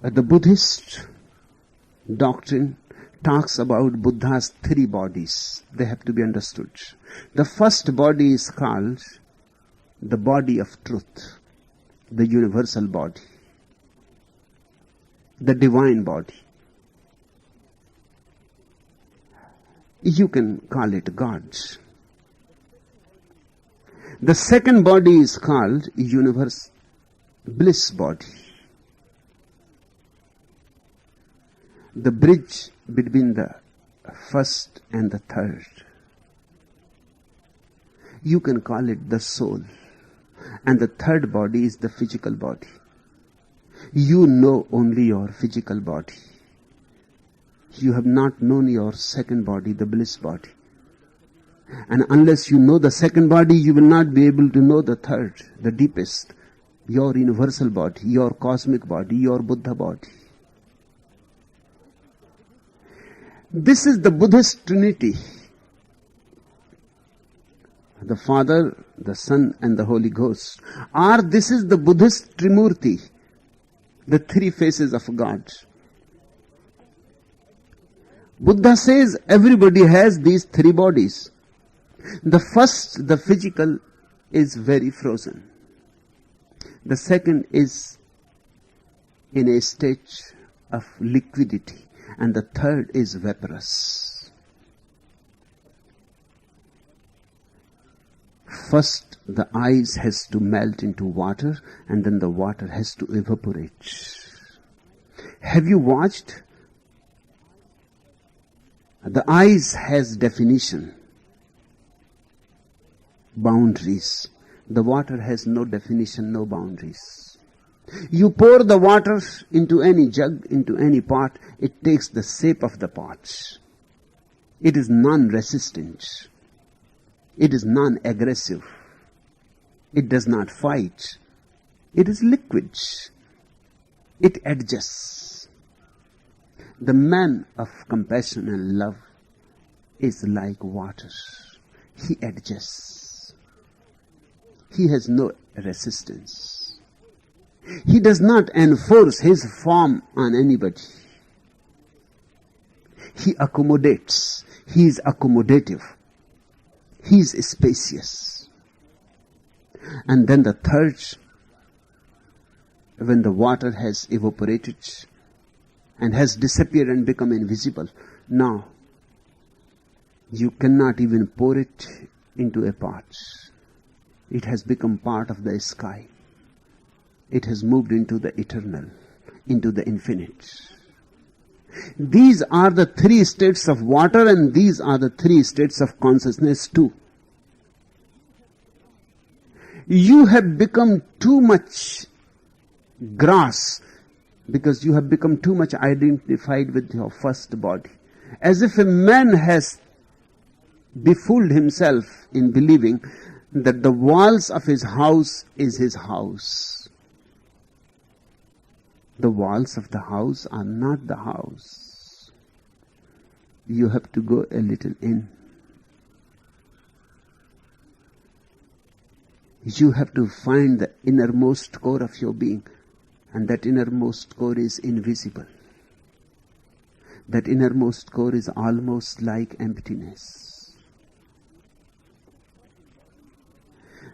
The Buddhist doctrine talks about Buddha's three bodies. They have to be understood. The first body is called the body of truth, the universal body, the divine body. You can call it God. The second body is called universe bliss body, the bridge between the first and the third. You can call it the soul. And the third body is the physical body. You know only your physical body. You have not known your second body, the bliss body. And unless you know the second body, you will not be able to know the third, the deepest, your universal body, your cosmic body, your Buddha body. This is the Buddhist Trinity. The Father, the Son, and the Holy Ghost. Or this is the Buddhist Trimurti, the three faces of God. Buddha says everybody has these three bodies. The first, the physical, is very frozen. The second is in a state of liquidity. And the third is vaporous. First, the ice has to melt into water, and then the water has to evaporate. Have you watched? The ice has definition, boundaries. The water has no definition, no boundaries. You pour the water into any jug, into any pot, it takes the shape of the pot. It is non-resistant. It is non-aggressive. It does not fight. It is liquid. It adjusts. The man of compassion and love is like water. He adjusts. He has no resistance. He does not enforce his form on anybody. He accommodates. He is accommodative. He is spacious. And then the third, when the water has evaporated and has disappeared and become invisible, now you cannot even pour it into a pot. It has become part of the sky. It has moved into the eternal, into the infinite. These are the three states of water, and these are the three states of consciousness too. You have become too much grass because you have become too much identified with your first body. As if a man has befooled himself in believing that the walls of his house is his house. The walls of the house are not the house. You have to go a little in. You have to find the innermost core of your being, and that innermost core is invisible. That innermost core is almost like emptiness.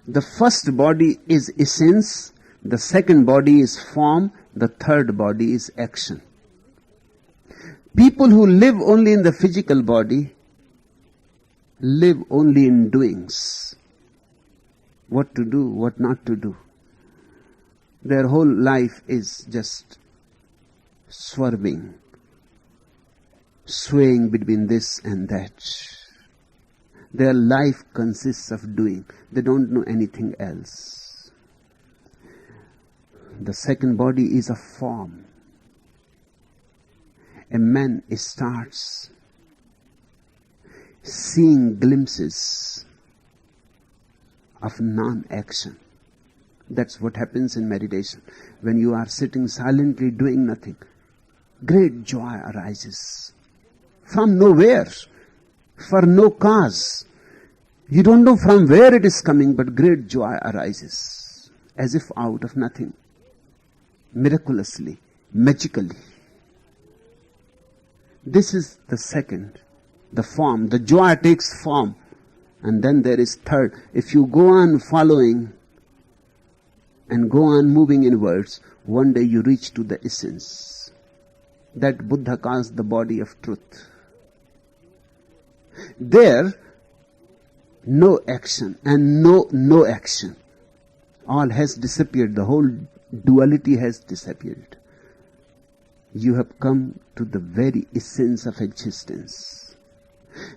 The first body is essence, the second body is form, the third body is action. People who live only in the physical body live only in doings. What to do, what not to do. Their whole life is just swerving, swaying between this and that. Their life consists of doing. They don't know anything else. The second body is a form. A man starts seeing glimpses of non-action. That's what happens in meditation. When you are sitting silently doing nothing, great joy arises. From nowhere, for no cause. You don't know from where it is coming, but great joy arises. As if out of nothing. Miraculously, magically. This is the second, the form. The joy takes form. And then there is third. If you go on following and go on moving inwards, one day you reach to the essence. That Buddha calls the body of truth. There, no action and no action. All has disappeared. The whole duality has disappeared. You have come to the very essence of existence.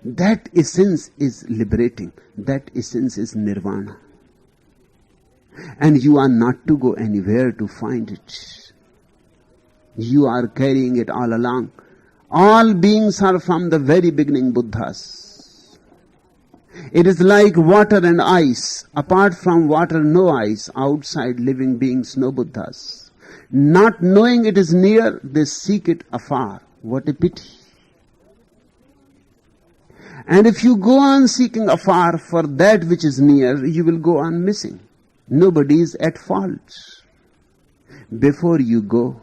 That essence is liberating. That essence is nirvana. And you are not to go anywhere to find it. You are carrying it all along. All beings are from the very beginning Buddhas. It is like water and ice. Apart from water, no ice. Outside living beings, no Buddhas. Not knowing it is near, they seek it afar. What a pity. And if you go on seeking afar for that which is near, you will go on missing. Nobody is at fault. Before you go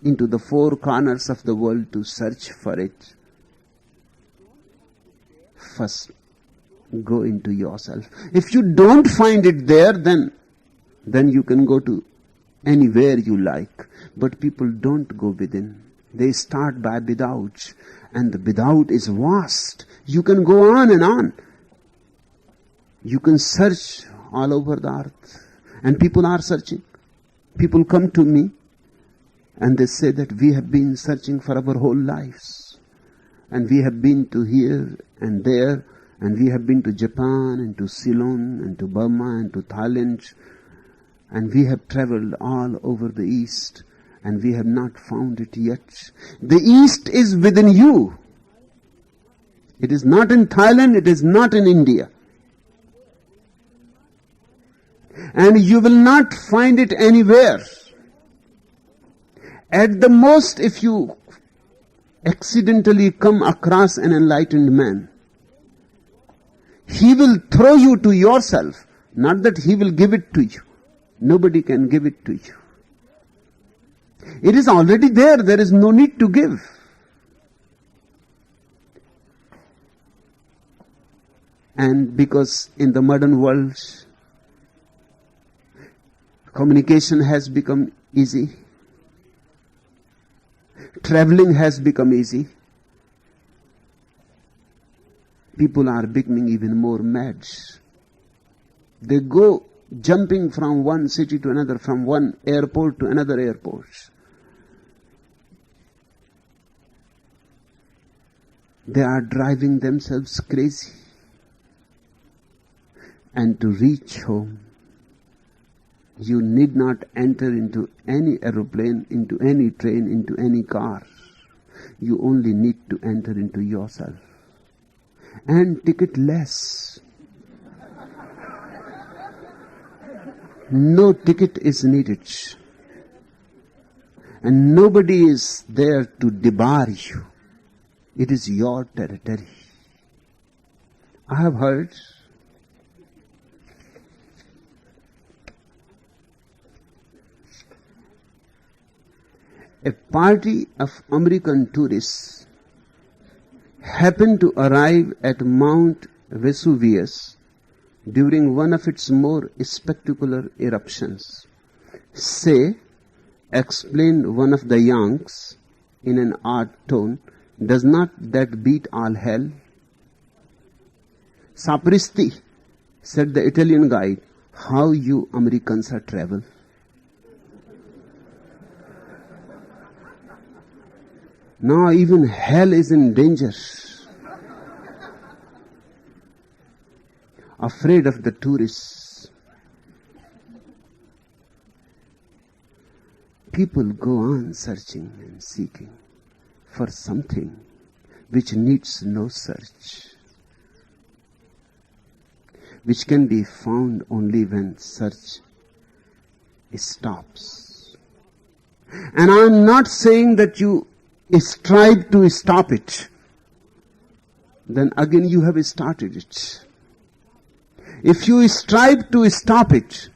into the four corners of the world to search for it, first go into yourself. If you don't find it there, then you can go to anywhere you like. But people don't go within. They start by without. And the without is vast. You can go on and on. You can search all over the earth. And people are searching. People come to me and they say that we have been searching for our whole lives. And we have been to here and there. And we have been to Japan and to Ceylon and to Burma and to Thailand. And we have traveled all over the East. And we have not found it yet. The East is within you. It is not in Thailand. It is not in India. And you will not find it anywhere. At the most, if you accidentally come across an enlightened man, he will throw you to yourself. Not that he will give it to you. Nobody can give it to you. It is already there. There is no need to give. And because in the modern world, communication has become easy. Traveling has become easy. People are becoming even more mad. They go jumping from one city to another, from one airport to another airport. They are driving themselves crazy. And to reach home, you need not enter into any aeroplane, into any train, into any car. You only need to enter into yourself. And ticketless. No ticket is needed. And nobody is there to debar you. It is your territory. I have heard a party of American tourists happened to arrive at Mount Vesuvius during one of its more spectacular eruptions. Say, explained one of the Yanks in an odd tone, does not that beat all hell? Sapristi, said the Italian guide, how you Americans are travel. Now even hell is in danger. Afraid of the tourists. People go on searching and seeking for something which needs no search, which can be found only when search stops. And I am not saying that you strive to stop it. Then again you have started it. If you strive to stop it,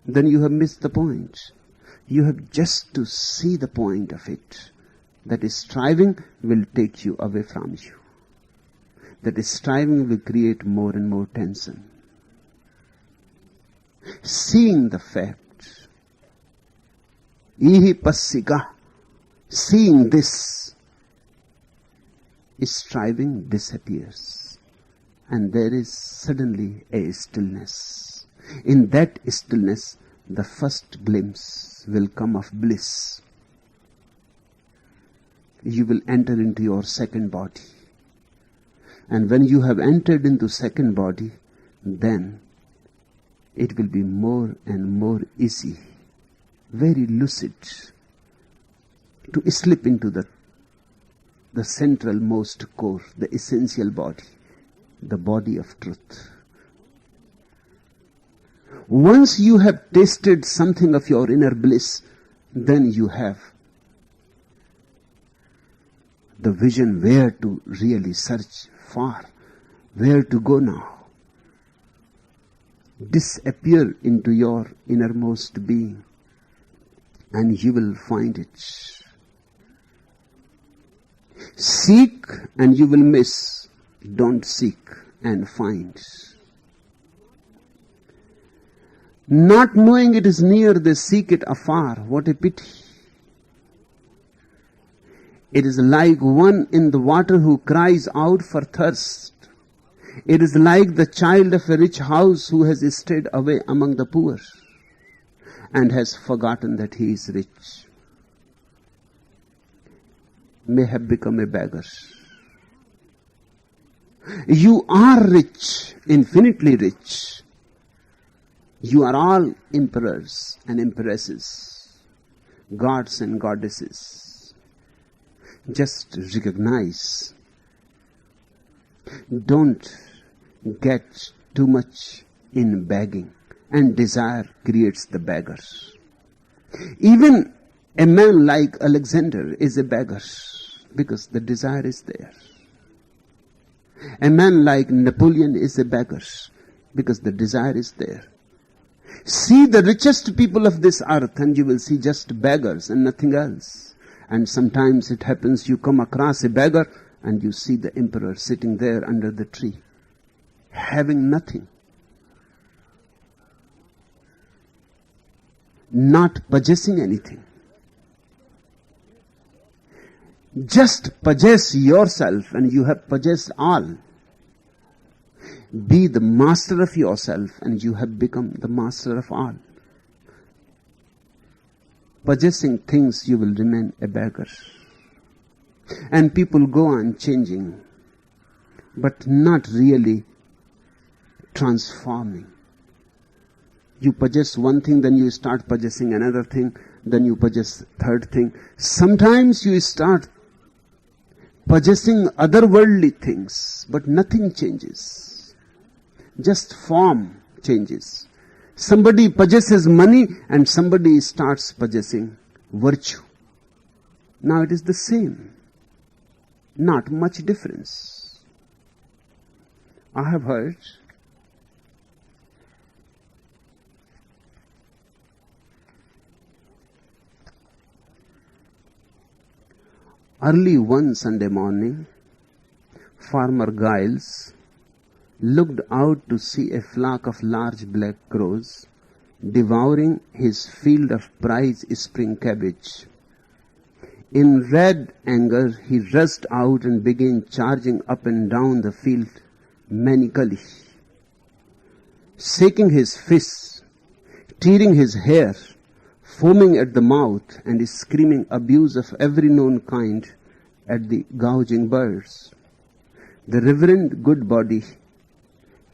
then you have missed the point. You have just to see the point of it. That is, striving will take you away from you. That is, striving will create more and more tension. Seeing the fact, ihi passika, seeing this, striving disappears. And there is suddenly a stillness. In that stillness, the first glimpse will come of bliss. You will enter into your second body. And when you have entered into second body, then it will be more and more easy, very lucid, to slip into the central most core, the essential body, the body of truth. Once you have tasted something of your inner bliss, then you have the vision where to really search for, where to go now. Disappear into your innermost being and you will find it. Seek and you will miss. Don't seek and find. Not knowing it is near, they seek it afar. What a pity. It is like one in the water who cries out for thirst. It is like the child of a rich house who has stayed away among the poor and has forgotten that he is rich. May have become a beggar. You are rich, infinitely rich. You are all emperors and empresses, gods and goddesses. Just recognize. Don't get too much in begging, and desire creates the beggar. Even a man like Alexander is a beggar because the desire is there. A man like Napoleon is a beggar because the desire is there. See the richest people of this earth and you will see just beggars and nothing else. And sometimes it happens you come across a beggar and you see the emperor sitting there under the tree, having nothing. Not possessing anything. Just possess yourself and you have possessed all. Be the master of yourself and you have become the master of all. Possessing things, you will remain a beggar. And people go on changing, but not really transforming. You possess one thing, then you start possessing another thing, then you possess third thing. Sometimes you start possessing otherworldly things, but nothing changes. Just form changes. Somebody possesses money and somebody starts possessing virtue. Now it is the same. Not much difference. I have heard early one Sunday morning, Farmer Giles looked out to see a flock of large black crows devouring his field of prize spring cabbage. In red anger, he rushed out and began charging up and down the field manically, shaking his fists, tearing his hair, foaming at the mouth, and screaming abuse of every known kind at the gouging birds. The Reverend Goodbody,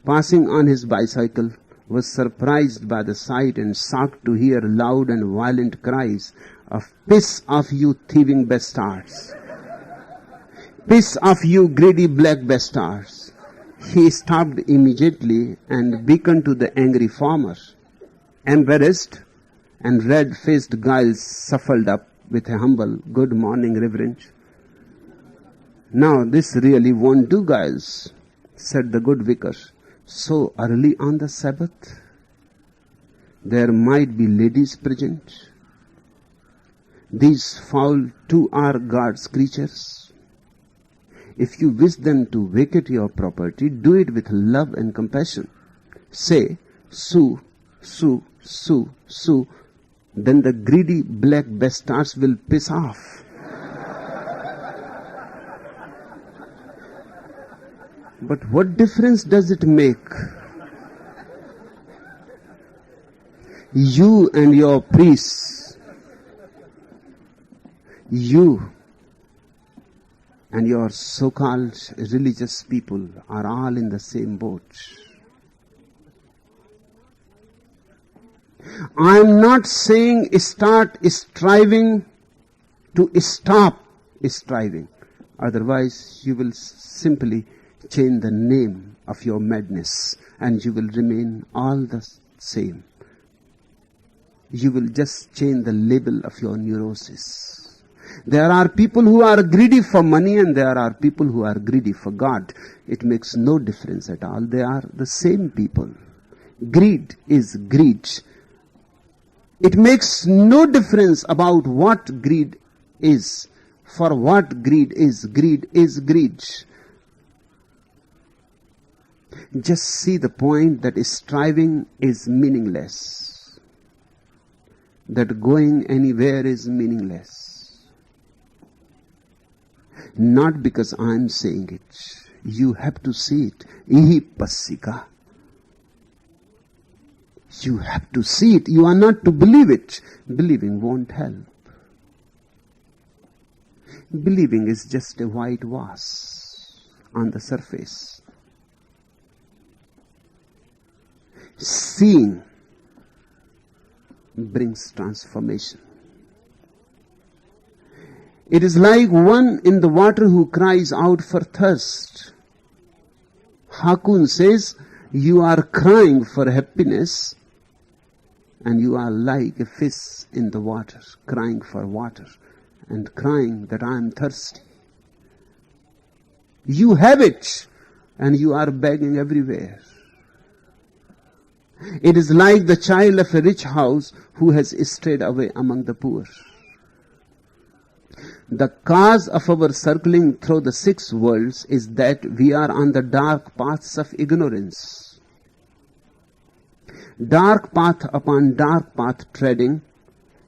passing on his bicycle, was surprised by the sight and shocked to hear loud and violent cries of "Piss off, you thieving bastards! Piss off, you greedy black bastards!" He stopped immediately and beckoned to the angry farmer. Embarrassed and red-faced Giles shuffled up with a humble "Good morning, Reverend." "Now this really won't do, Giles," said the good vicar. "So early on the Sabbath? There might be ladies present." These fowl too are God's creatures. If you wish them to vacate your property, do it with love and compassion. Say, sue, sue, sue, sue. Then the greedy black bastards will piss off. But what difference does it make? You and your priests, you and your so-called religious people are all in the same boat. I am not saying start striving to stop striving. Otherwise, you will simply change the name of your madness and you will remain all the same. You will just change the label of your neurosis. There are people who are greedy for money and there are people who are greedy for God. It makes no difference at all. They are the same people. Greed is greed. It makes no difference about what greed is. For what greed is greed. Just see the point that striving is meaningless. That going anywhere is meaningless. Not because I am saying it. You have to see it. Ihi passika. You have to see it. You are not to believe it. Believing won't help. Believing is just a whitewash on the surface. Seeing brings transformation. It is like one in the water who cries out for thirst. Hakun says, you are crying for happiness and you are like a fish in the water, crying for water and crying that I am thirsty. You have it and you are begging everywhere. It is like the child of a rich house who has strayed away among the poor. The cause of our circling through the 6 worlds is that we are on the dark paths of ignorance. Dark path upon dark path treading,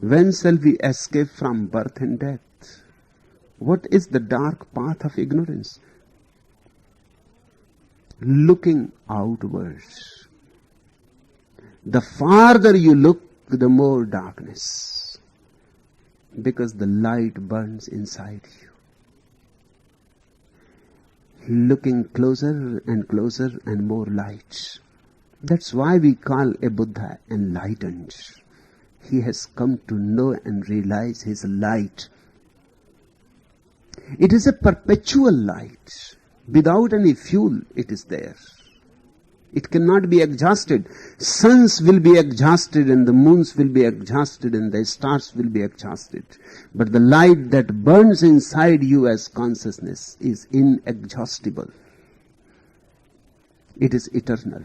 when shall we escape from birth and death? What is the dark path of ignorance? Looking outwards. The farther you look, the more darkness. Because the light burns inside you. Looking closer and closer and more light. That's why we call a Buddha enlightened. He has come to know and realize his light. It is a perpetual light. Without any fuel, it is there. It cannot be exhausted. Suns will be exhausted and the moons will be exhausted and the stars will be exhausted. But the light that burns inside you as consciousness is inexhaustible. It is eternal.